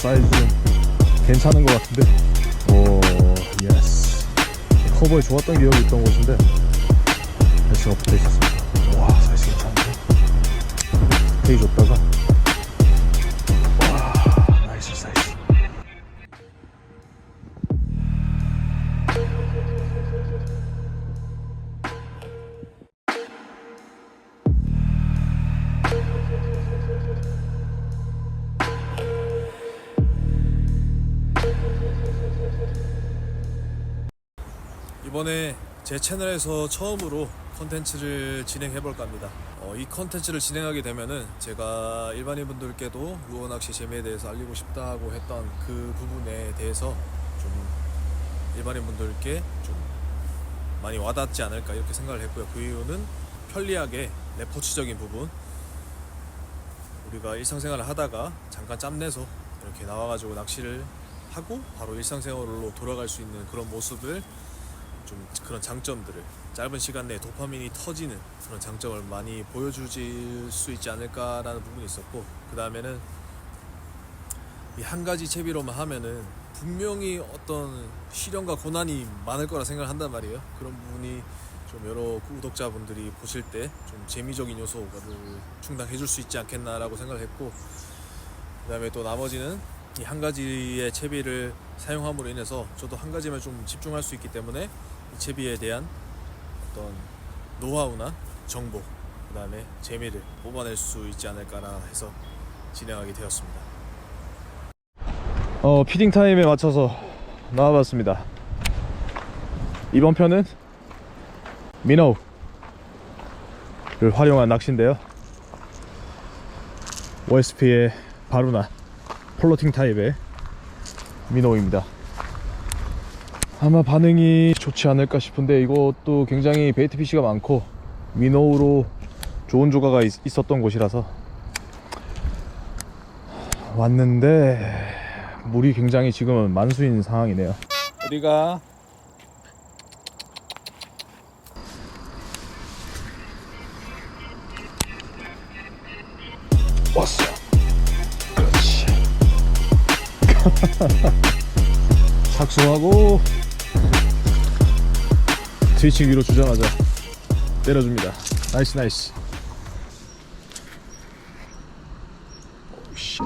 사이즈는 괜찮은 것 같은데. 오 예스. 커버에 좋았던 기억이 있던 곳인데 배스가 붙어 있었습니다. 와 사이즈 괜찮은데. 페이 줬다가 와 나이스 사이즈. 이번에 제 채널에서 처음으로 컨텐츠를 진행해볼까 합니다. 이 컨텐츠를 진행하게 되면은 제가 일반인 분들께도 루어낚시 재미에 대해서 알리고 싶다고 했던 그 부분에 대해서 좀 일반인 분들께 좀 많이 와닿지 않을까 이렇게 생각을 했고요. 그 이유는 편리하게 레포츠적인 부분, 우리가 일상생활을 하다가 잠깐 짬내서 이렇게 나와가지고 낚시를 하고 바로 일상생활로 돌아갈 수 있는 그런 모습을, 좀 그런 장점들을 짧은 시간 내에 도파민이 터지는 그런 장점을 많이 보여줄 수 있지 않을까라는 부분이 있었고, 그 다음에는 이 한 가지 채비로만 하면은 분명히 어떤 시련과 고난이 많을 거라 생각을 한단 말이에요. 그런 부분이 좀 여러 구독자분들이 보실 때 좀 재미적인 요소를 충당해 줄 수 있지 않겠나라고 생각을 했고, 그 다음에 또 나머지는 이 한 가지의 채비를 사용함으로 인해서 저도 한 가지만 좀 집중할 수 있기 때문에 이 채비에 대한 어떤 노하우나 정보, 그 다음에 재미를 뽑아낼 수 있지 않을까나 해서 진행하게 되었습니다. 피딩 타임에 맞춰서 나와봤습니다. 이번 편은 미노우를 활용한 낚시인데요. OSP의 바루나 플로팅 타입의 미노우입니다. 아마 반응이 좋지 않을까 싶은데, 이것도 굉장히 베이트 피쉬가 많고 미노우로 좋은 조가가 있었던 곳이라서 왔는데 물이 굉장히 지금은 만수인 상황이네요. 어디가? 왔어. 그렇지. 착수하고 스위칭 위로 주자마자 때려줍니다. 나이스 나이스. 오 쉣.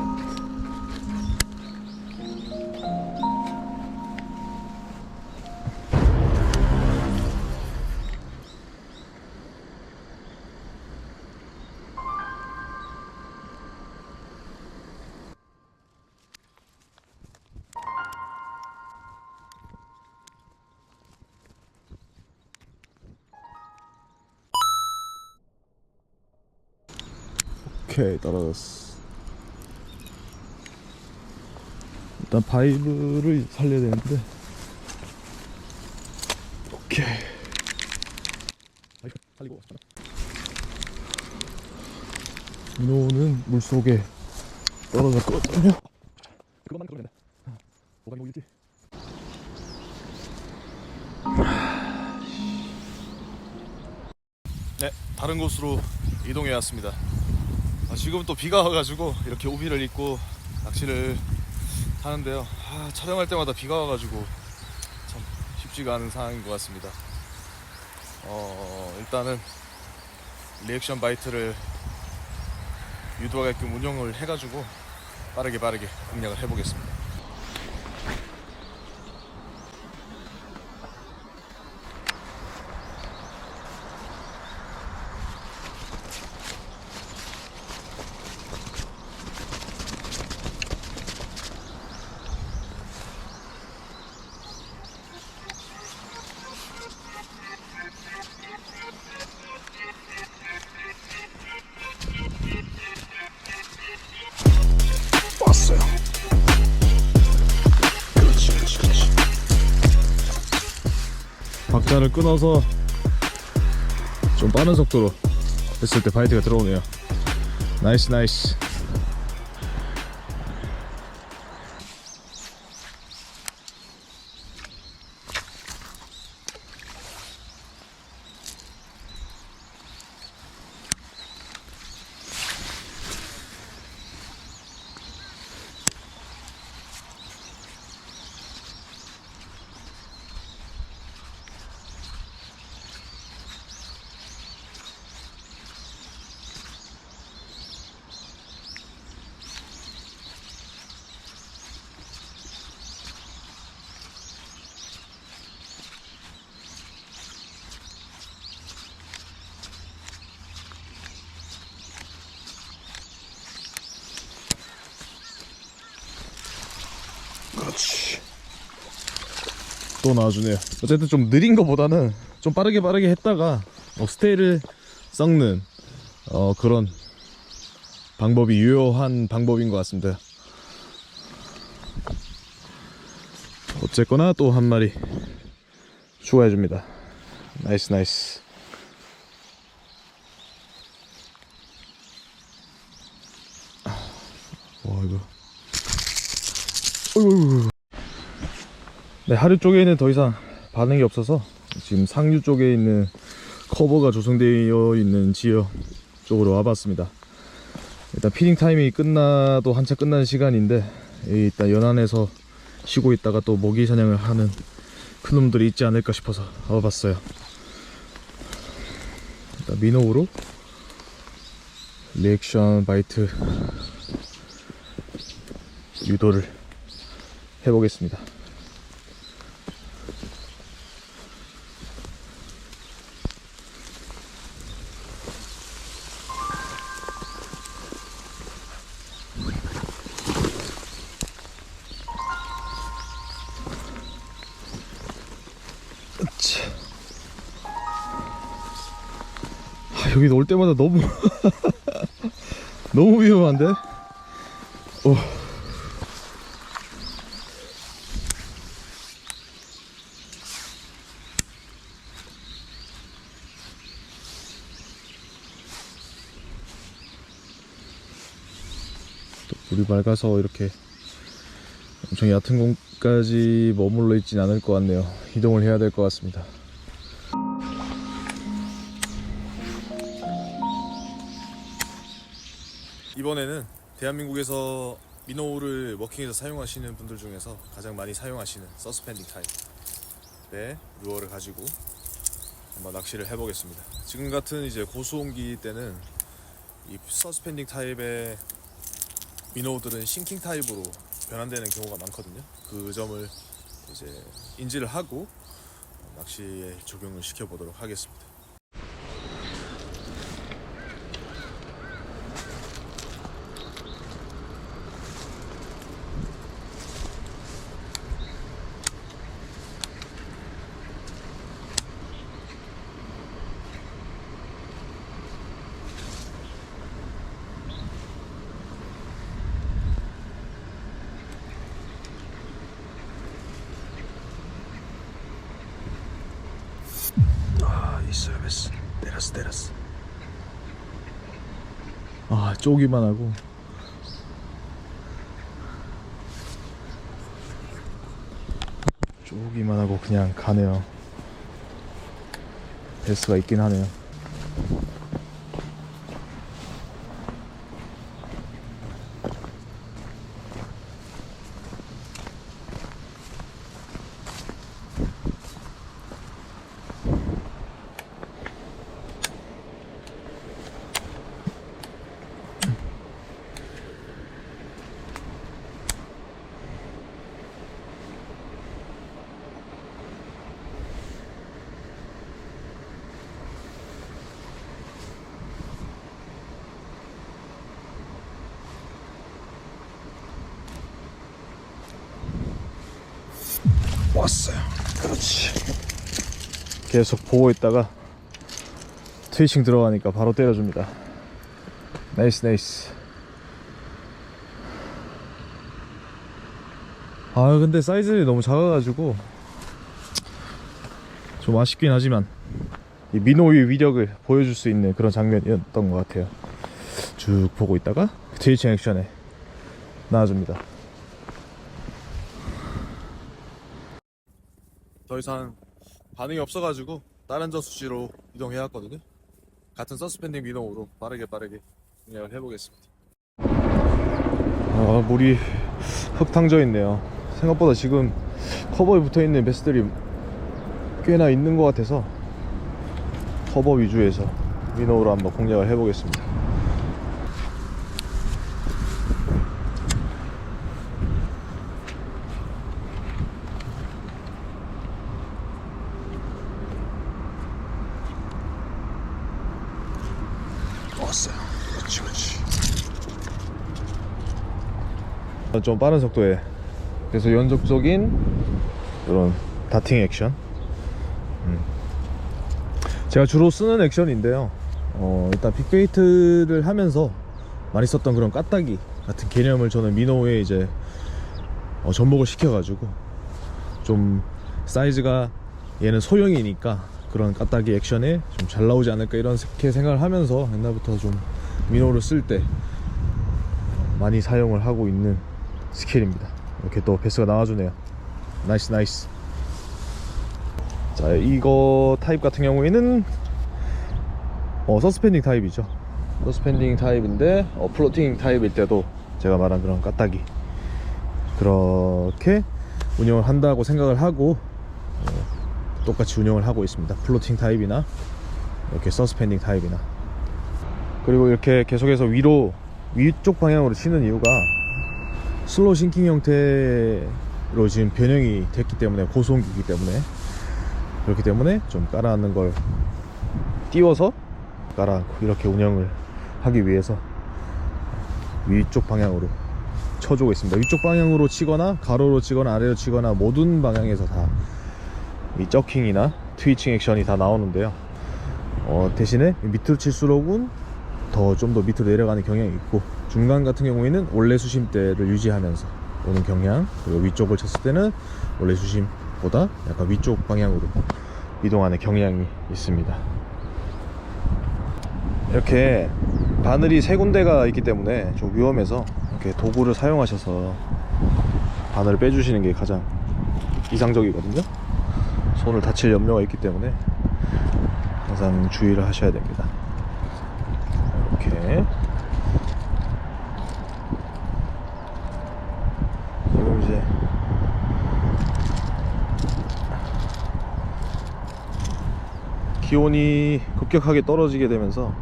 오케이, 떨어졌어. 일단 바이브를 살려야 되는데. 오케이. 바이브 살리고. 민호는 물속에 떨어졌거든요. 그것만 그러면 돼. 뭐가 뭐일지. 네, 다른 곳으로 이동해 왔습니다. 지금 또 비가 와가지고 이렇게 우비를 입고 낚시를 하는데요. 촬영할 때마다 비가 와가지고 참 쉽지가 않은 상황인 것 같습니다. 일단은 리액션 바이트를 유도하게끔 운영을 해가지고 빠르게 공략을 해보겠습니다. 왔어요. 그렇지. 박자를 끊어서 좀 빠른 속도로 했을 때 바이트가 들어오네요. 나이스. 그렇지. 또 나와주네요. 어쨌든 좀 느린 거보다는 좀 빠르게 했다가 스테이를 썩는 그런 방법이 유효한 방법인 것 같습니다. 어쨌거나 또 한 마리 추가해줍니다. 나이스 나이스. 와 이거 어이구. 네, 하류 쪽에는 더 이상 반응이 없어서 지금 상류 쪽에 있는 커버가 조성되어 있는 지역 쪽으로 와봤습니다. 일단 피딩 타임이 끝나도 한참 끝나는 시간인데 일단 연안에서 쉬고 있다가 또 먹이 사냥을 하는 큰 놈들이 있지 않을까 싶어서 와봤어요. 일단 미노우로 리액션 바이트 유도를 해보겠습니다. 여기 올 때마다 너무 너무 위험한데? 또 물이 맑아서 이렇게 엄청 얕은 곳까지 머물러 있진 않을 것 같네요. 이동을 해야 될 것 같습니다. 이번에는 대한민국에서 미노우를 워킹에서 사용하시는 분들 중에서 가장 많이 사용하시는 서스펜딩 타입의 루어를 가지고 한번 낚시를 해보겠습니다. 지금 같은 이제 고수온기 때는 이 서스펜딩 타입의 미노우들은 싱킹 타입으로 변환되는 경우가 많거든요. 그 점을 이제 인지를 하고 낚시에 적용을 시켜보도록 하겠습니다. 있어요. 때렸어. 아, 쪼기만 하고 그냥 가네요. 베스가 있긴 하네요. 왔어요. 그렇지. 계속 보고 있다가 트위칭 들어가니까 바로 때려줍니다. 나이스. 아 근데 사이즈 너무 작아가지고 좀 아쉽긴 하지만 이 미노의 위력을 보여줄 수 있는 그런 장면이었던 것 같아요. 쭉 보고 있다가 트위칭 액션에 나와줍니다. 더 이상 반응이 없어가지고 다른 저수지로 이동해야 했거든요. 같은 서스펜딩 미노우로 빠르게 공략을 해보겠습니다. 아, 물이 흙 탕져 있네요. 생각보다 지금 커버에 붙어있는 베스들이 꽤나 있는 것 같아서 커버 위주에서 미노우로 한번 공략을 해보겠습니다. 왔어요. 그렇지. しかし 좀 빠른 속도에 ああいいっすよベス狙ってすぐ 네, 出す 좀 빠른 속도에 ああいいっすよベス 네, 그래서 연속적인 이런 다팅 액션. 제가 주로 쓰는 액션인데요. 일단 빅베이트를 하면서 많이 썼던 그런 까따기 같은 개념을 저는 미노에 이제 접목을 시켜가지고 좀 사이즈가 얘는 소형이니까 그런 까따기 액션에 좀 잘 나오지 않을까 이렇게 생각을 하면서 옛날부터 좀 미노를 쓸 때 많이 사용을 하고 있는 스킬입니다. 이렇게 또 베스가 나와주네요. 나이스 나이스. 자, 이거 타입 같은 경우에는 서스펜딩 타입이죠. 서스펜딩 타입인데 플로팅 타입일 때도 제가 말한 그런 까따기 그렇게 운영을 한다고 생각을 하고 똑같이 운영을 하고 있습니다. 플로팅 타입이나 이렇게 서스펜딩 타입이나. 그리고 이렇게 계속해서 위쪽 방향으로 치는 이유가 슬로우 싱킹 형태로 지금 변형이 됐기 때문에, 고소음기이기 때문에, 그렇기 때문에 좀 깔아앉는 걸 띄워서 이렇게 운영을 하기 위해서 위쪽 방향으로 쳐주고 있습니다. 위쪽 방향으로 치거나 가로로 치거나 아래로 치거나 모든 방향에서 다 이 저킹이나 트위칭 액션이 다 나오는데요. 대신에 밑으로 칠수록은 좀 더 밑으로 내려가는 경향이 있고, 중간 같은 경우에는 원래 수심대를 유지하면서 오는 경향, 그리고 위쪽을 쳤을 때는 원래 수심보다 약간 위쪽 방향으로 이동하는 경향이 있습니다. 이렇게 바늘이 세 군데가 있기 때문에 좀 위험해서 이렇게 도구를 사용하셔서 바늘을 빼주시는 게 가장 이상적이거든요. 손을 다칠 염려가 있기 때문에 항상 주의를 하셔야 됩니다. 이렇게. 그리고 이제 기온이 급격하게 떨어지게 되면서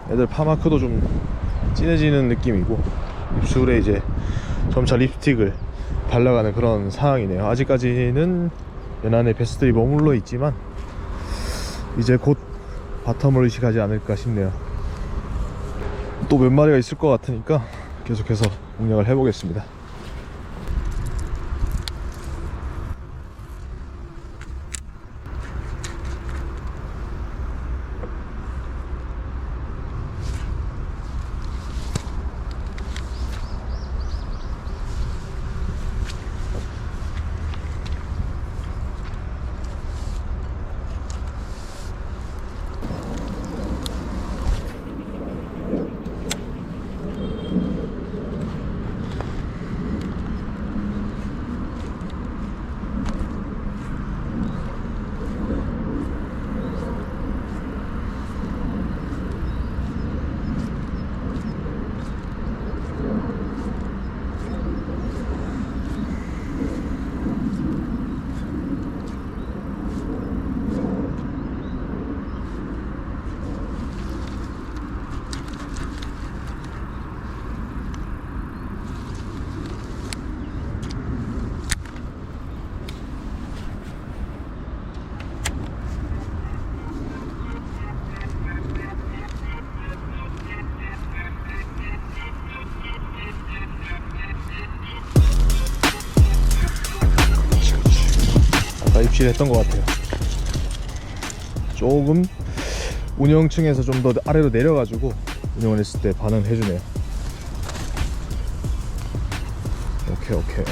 애들 파마크도 좀 진해지는 느낌이고, 입술에 이제 점차 립스틱을 발라가는 그런 상황이네요. 아직까지는 연안에 베스들이 머물러 있지만 이제 곧 바텀을 의식하지 않을까 싶네요. 또 몇 마리가 있을 것 같으니까 계속해서 공략을 해보겠습니다. 입실했던 것 같아요. 조금 운영층에서 좀 더 아래로 내려가지고 운영을 했을 때 반응을 해주네요. 오케이.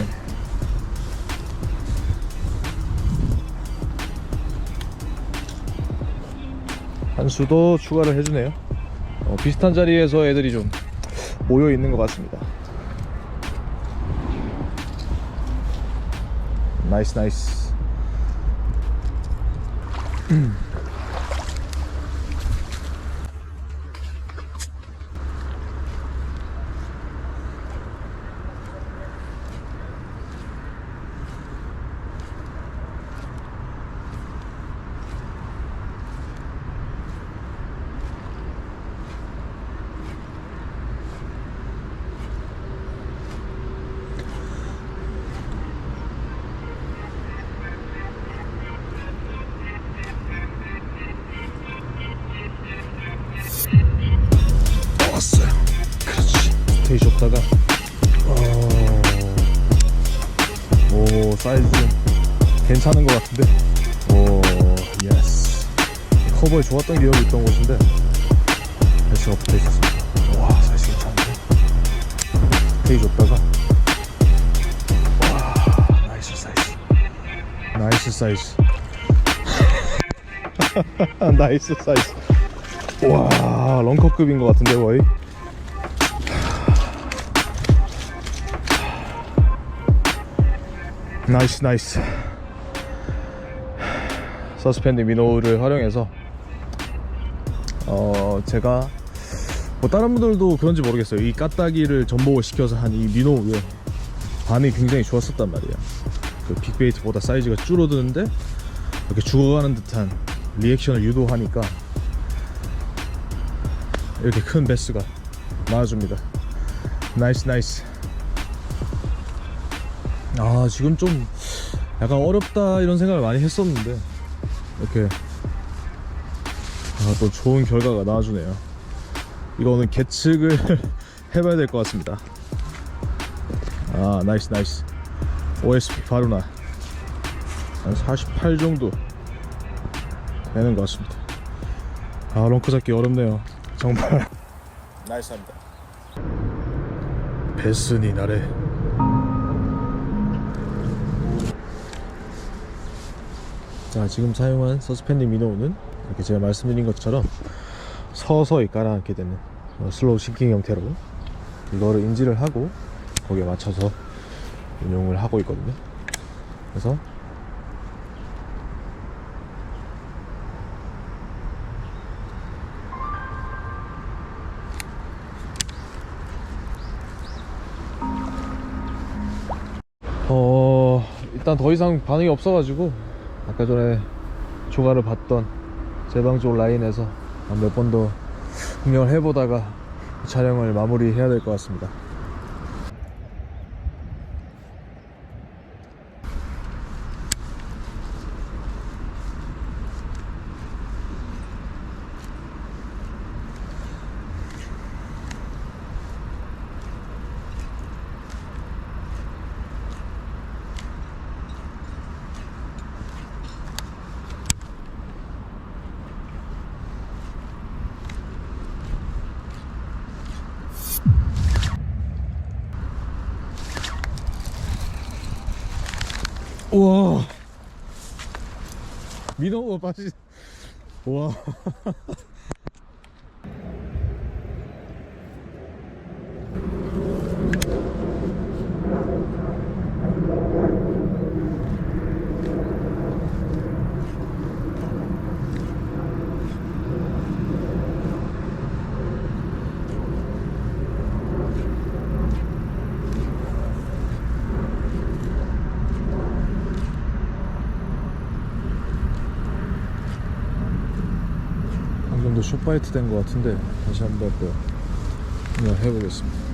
한 수도 추가를 해주네요. 비슷한 자리에서 애들이 좀 모여 있는 것 같습니다. 나이스. 그렇지. 스테이 좁다가 오, 사이즈 좀 괜찮은 것 같은데. 오, 예스. 커버에 좋았던 기억이 있던 곳인데 배치가 붙어 있었습니다. 와, 사이즈 괜찮은데. 스테이 줬다가, 와, 나이스 사이즈. 나이스 사이즈. 나이스 사이즈. 와, 런커급인 것 같은데 거의. 나이스 나이스. 서스펜드 미노우를 활용해서 제가 뭐 다른 분들도 그런지 모르겠어요. 이 까따기를 전복을 시켜서 한 이 미노우에 반응이 굉장히 좋았었단 말이야. 그 빅베이트보다 사이즈가 줄어드는데 이렇게 죽어가는 듯한 리액션을 유도하니까 이렇게 큰 베스가 나와줍니다. 나이스 나이스. 아, 지금 좀 약간 어렵다 이런 생각을 많이 했었는데 이렇게 또 좋은 결과가 나와주네요. 이거는 계측을 해봐야 될 것 같습니다. 아, 나이스 나이스. OSP 바루나 한 48 정도 되는 것 같습니다. 아, 런커 잡기 어렵네요 정말. 나이스합니다. 베스니 나래. 자, 지금 사용한 서스펜딩 미노우는 이렇게 제가 말씀드린 것처럼 서서히 깔아앉게 되는 슬로우 싱킹 형태로 이거를 인지를 하고 거기에 맞춰서 운용을 하고 있거든요. 그래서 일단 더 이상 반응이 없어가지고 아까 전에 조가를 봤던 제방 쪽 라인에서 몇 번 더 운영을 해보다가 촬영을 마무리 해야 될 것 같습니다. 우와, 민호가 빠지. 우와. 방금도 숏바이트 된 것 같은데 다시 한번 또 그냥 해보겠습니다.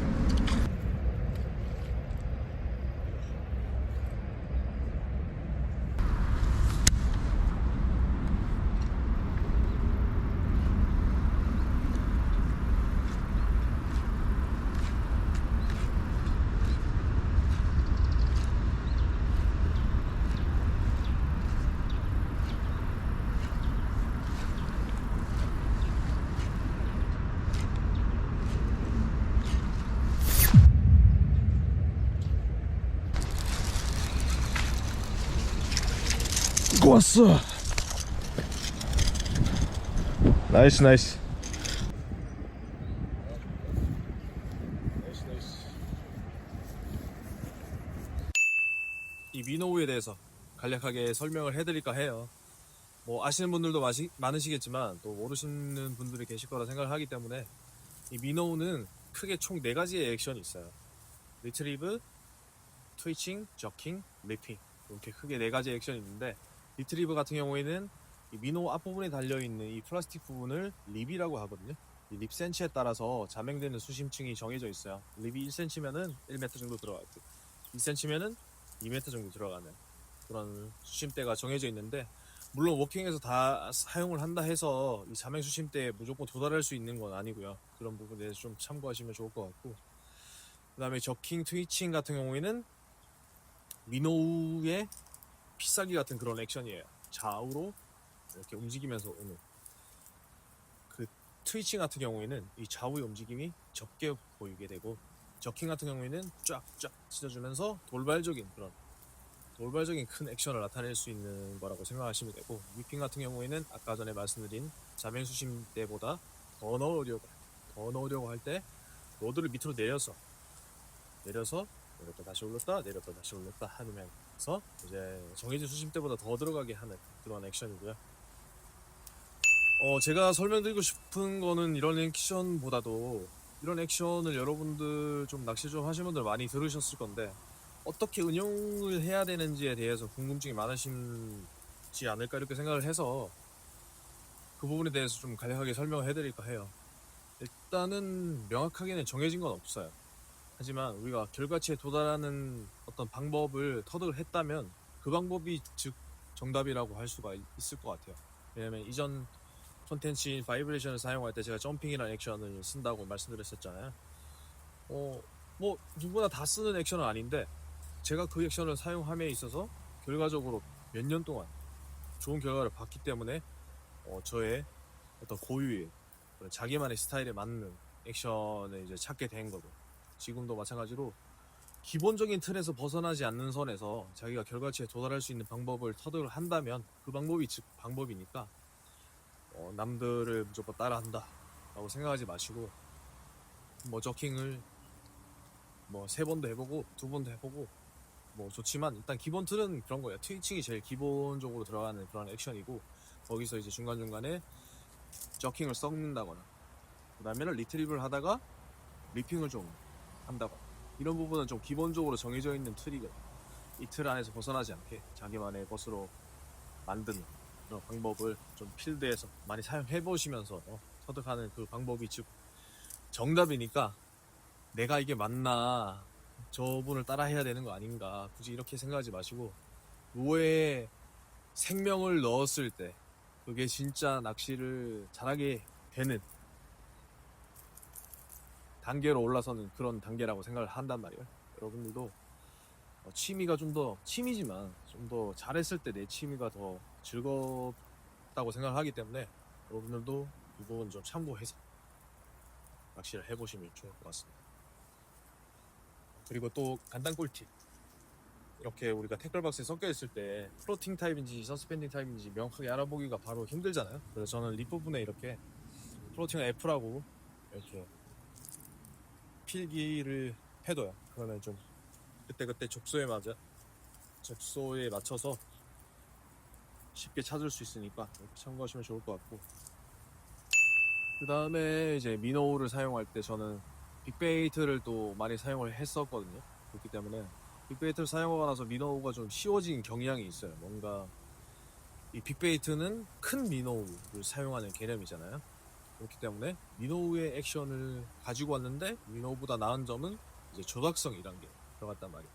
왔어. 나이스 나이스. 이 미노우에 대해서 간략하게 설명을 해드릴까 해요. 뭐 아시는 분들도 많으시겠지만 또 모르시는 분들이 계실 거라 생각을 하기 때문에 이 미노우는 크게 총 4가지의 액션이 있어요. 리트리브, 트위칭, 저킹, 립핑, 이렇게 크게 4가지 액션이 있는데, 리트리브 같은 경우에는 이 미노우 앞부분에 달려있는 이 플라스틱 부분을 립이라고 하거든요. 이 립 센치에 따라서 자맹되는 수심층이 정해져 있어요. 립이 1cm면은 1m 정도 들어가고 2cm면은 2m 정도 들어가는 그런 수심대가 정해져 있는데, 물론 워킹에서 다 사용을 한다 해서 이 자맹 수심대에 무조건 도달할 수 있는 건 아니고요. 그런 부분에 대해서 좀 참고하시면 좋을 것 같고, 그 다음에 저킹, 트위칭 같은 경우에는 미노우의 필살기 같은 그런 액션이에요. 좌우로 이렇게 움직이면서 오는 그 트위칭 같은 경우에는 이 좌우의 움직임이 적게 보이게 되고, 저킹 같은 경우에는 쫙쫙 찢어주면서 돌발적인 큰 액션을 나타낼 수 있는 거라고 생각하시면 되고, 위핑 같은 경우에는 아까 전에 말씀드린 자벨 수심 때보다 더 넣으려고 할 때 로드를 밑으로 내려서 내렸다 다시 올렸다 내렸다 다시 올렸다 하면서 이제 정해진 수심 때보다 더 들어가게 하는 그런 액션이고요. 제가 설명드리고 싶은 거는 이런 액션보다도, 이런 액션을 여러분들 좀 낚시 좀 하신 분들 많이 들으셨을 건데 어떻게 응용을 해야 되는지에 대해서 궁금증이 많으시지 않을까 이렇게 생각을 해서 그 부분에 대해서 좀 간략하게 설명을 해드릴까 해요. 일단은 명확하게는 정해진 건 없어요. 하지만 우리가 결과치에 도달하는 어떤 방법을 터득을 했다면 그 방법이 즉 정답이라고 할 수가 있을 것 같아요. 왜냐면 이전 콘텐츠인 바이브레이션을 사용할 때 제가 점핑이라는 액션을 쓴다고 말씀드렸었잖아요. 뭐 누구나 다 쓰는 액션은 아닌데 제가 그 액션을 사용함에 있어서 결과적으로 몇 년 동안 좋은 결과를 봤기 때문에 저의 어떤 고유의 자기만의 스타일에 맞는 액션을 이제 찾게 된 거고, 지금도 마찬가지로 기본적인 틀에서 벗어나지 않는 선에서 자기가 결과치에 도달할 수 있는 방법을 터득을 한다면 그 방법이 즉 방법이니까 남들을 무조건 따라한다 라고 생각하지 마시고, 뭐 저킹을 뭐 3번도 해보고 2번도 해보고 뭐 좋지만 일단 기본 틀은 그런 거예요. 트위칭이 제일 기본적으로 들어가는 그런 액션이고, 거기서 이제 중간중간에 저킹을 섞는다거나 그 다음에는 리트리브를 하다가 리핑을 좀 한다거나, 이런 부분은 좀 기본적으로 정해져 있는 틀이거든요. 이 틀 안에서 벗어나지 않게 자기만의 것으로 만드는 그런 방법을 좀 필드에서 많이 사용해 보시면서 터득하는 그 방법이 즉 정답이니까 내가 이게 맞나, 저분을 따라 해야 되는 거 아닌가, 굳이 이렇게 생각하지 마시고 무에 생명을 넣었을 때 그게 진짜 낚시를 잘하게 되는 단계로 올라서는 그런 단계라고 생각을 한단 말이에요. 여러분들도 취미가 좀 더 취미지만 좀 더 잘했을 때 내 취미가 더 즐겁다고 생각을 하기 때문에 여러분들도 이 부분 좀 참고해서 낚시를 해보시면 좋을 것 같습니다. 그리고 또 간단 꿀팁, 이렇게 우리가 태클박스에 섞여 있을 때 플로팅 타입인지 서스펜딩 타입인지 명확하게 알아보기가 바로 힘들잖아요. 그래서 저는 립 부분에 이렇게 플로팅 F라고 이렇게 필기를 해둬요. 그러면 좀 그때그때 적소에 맞춰서 쉽게 찾을 수 있으니까 이렇게 참고하시면 좋을 것 같고, 그 다음에 이제 미노우를 사용할 때 저는 빅베이트를 또 많이 사용을 했었거든요. 그렇기 때문에 빅베이트를 사용하고 나서 미노우가 좀 쉬워진 경향이 있어요. 뭔가 이 빅베이트는 큰 미노우를 사용하는 개념이잖아요. 그렇기 때문에 미노우의 액션을 가지고 왔는데 미노우보다 나은 점은 이제 조작성이란 게 들어갔단 말이에요.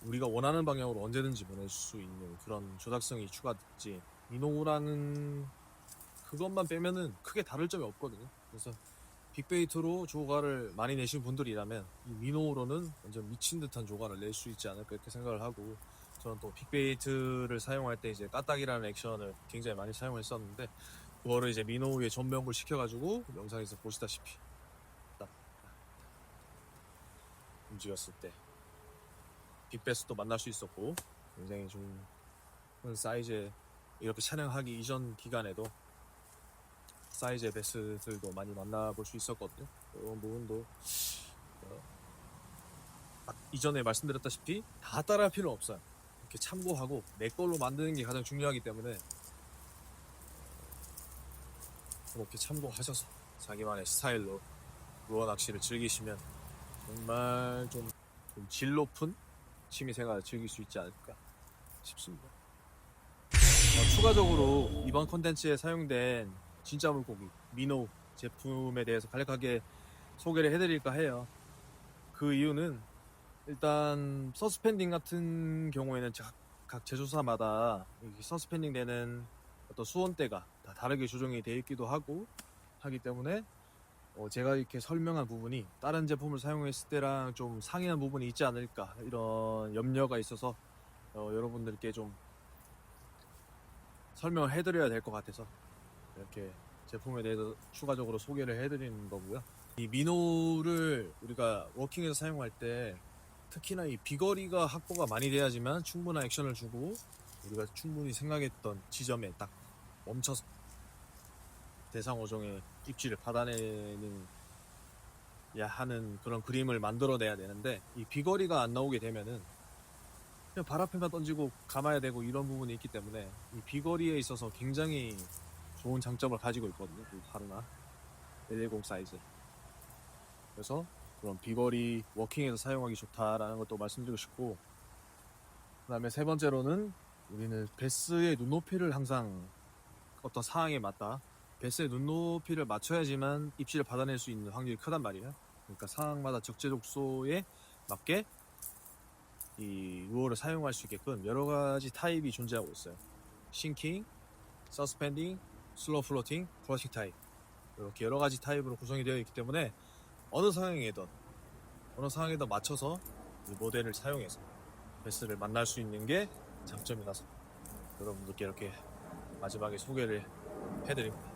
우리가 원하는 방향으로 언제든지 보낼 수 있는 그런 조작성이 추가됐지, 미노우라는 그것만 빼면은 크게 다를 점이 없거든요. 그래서 빅베이트로 조과를 많이 내신 분들이라면 이 미노우로는 완전 미친 듯한 조과를 낼 수 있지 않을까 이렇게 생각을 하고, 저는 또 빅베이트를 사용할 때 이제 까딱이라는 액션을 굉장히 많이 사용했었는데 그거를 이제 미노우에 전명을 시켜가지고 영상에서 보시다시피 딱 움직였을 때 빅베스도 만날 수 있었고, 굉장히 좀 큰 사이즈의, 이렇게 촬영하기 이전 기간에도 사이즈의 베스들도 많이 만나볼 수 있었거든요. 이런 부분도 이전에 말씀드렸다시피 다 따라할 필요는 없어요. 이렇게 참고하고 내 걸로 만드는 게 가장 중요하기 때문에 그렇게 참고하셔서 자기만의 스타일로 루어 낚시를 즐기시면 정말 좀 질 높은 취미생활을 즐길 수 있지 않을까 싶습니다. 추가적으로 이번 컨텐츠에 사용된 진짜 물고기 미노우 제품에 대해서 간략하게 소개를 해드릴까 해요. 그 이유는 일단 서스펜딩 같은 경우에는 각 제조사마다 서스펜딩 되는 어떤 수온대가 다 다르게 조정이 되어 있기도 하고 하기 때문에 제가 이렇게 설명한 부분이 다른 제품을 사용했을 때랑 좀 상이한 부분이 있지 않을까 이런 염려가 있어서 여러분들께 좀 설명을 해드려야 될 것 같아서 이렇게 제품에 대해서 추가적으로 소개를 해드리는 거고요. 이 미노를 우리가 워킹에서 사용할 때 특히나 이 비거리가 확보가 많이 돼야지만 충분한 액션을 주고 우리가 충분히 생각했던 지점에 딱 멈춰서 대상 어종의 입질을 받아내는 하는 그런 그림을 만들어내야 되는데, 이 비거리가 안 나오게 되면은 그냥 발 앞에만 던지고 감아야 되고 이런 부분이 있기 때문에 이 비거리에 있어서 굉장히 좋은 장점을 가지고 있거든요. 이 하루나 110 사이즈. 그래서 그런 비거리 워킹에서 사용하기 좋다라는 것도 말씀드리고 싶고, 그 다음에 세 번째로는 우리는 베스의 눈높이를 항상 어떤 상황에 맞다 베스의 눈높이를 맞춰야지만 입질을 받아낼 수 있는 확률이 크단 말이에요. 그러니까 상황마다 적재적소에 맞게 이 루어를 사용할 수 있게끔 여러 가지 타입이 존재하고 있어요. 싱킹, 서스펜딩, 슬로우 플로팅, 플러팅 타입, 이렇게 여러 가지 타입으로 구성이 되어 있기 때문에 어느 상황에든 맞춰서 이 모델을 사용해서 베스를 만날 수 있는 게 장점이라서 여러분들께 이렇게 마지막에 소개를 해드립니다.